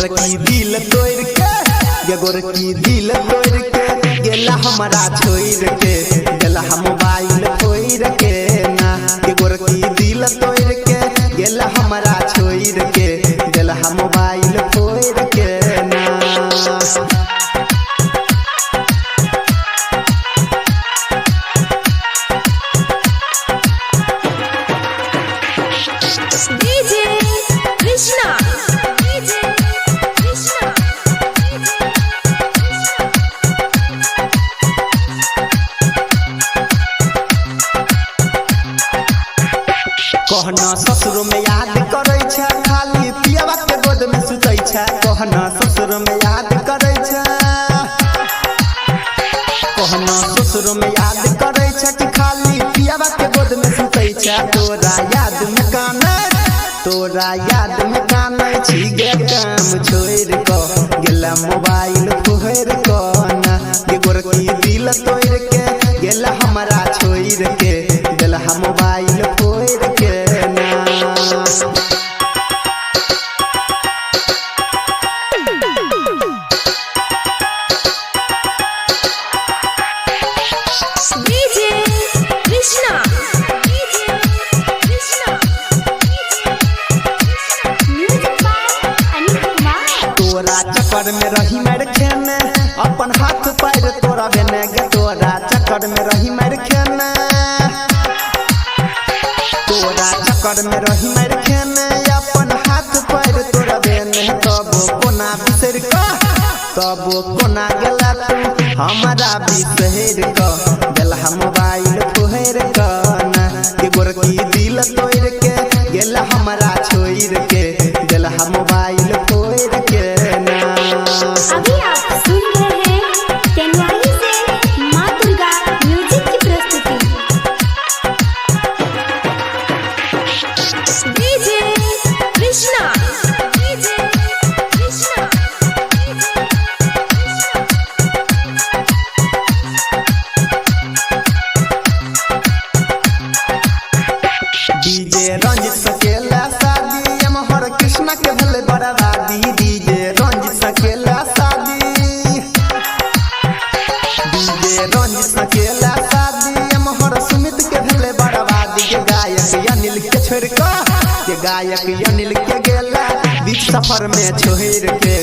गोरकी दिल तोड़ के ये गोरकी दिल तोड़ के गेला हमारा छोड़ के गेला मोबाइल फोड़ के ना ये गोरकी दिल तोड़ के गेला हमारा छोड़ के गेला मोबाइल फोड़ के ना। कहना ससुर में याद करे छे खाली पियावा के गोद में सुतै छे कहना ससुर में याद करे छे कहना ससुर में याद करे छे कि खाली पियावा के गोद में सुतै छे तोरा याद में काने छी गे काम छोड़ क गेला मोबाइल फोड़ क ना गे गोरकी दिल तोड़ के गेला हमारा छोड़ के गेला मोबाइल फोड़ के ना। तोरा चक्कर में रही मेरे खेने अपन हाथ पैर तोरा बेने गे तोरा चक्कर में रही मेरे खेने तोरा चक्कर में रही मेरे खेने अपन हाथ पैर तोरा बेने तब कोना गेला तू हमारा बिसहर क गेला मोबाइल फोड़ क ना के गोरकी दिल तोड़ के गेला हमारा छोड़ के गेला मोबाइल फोड़ के ना। अभी आप सुन रहे हैं कैनवाली से माँ दुर्गा म्यूजिक की प्रस्तुति। डीजे कृष्णा डीजे रंजित सकेला शादी मोहर कृष्णा के भले बर्बादी डीजे रंजित सकेला शादी डीजे रंजित सकेला शादी मोहर सुमित के भले बर्बादी के गायक अनिल के छोड़ के गायक अनिल के गेला बीच सफर में छोड़ के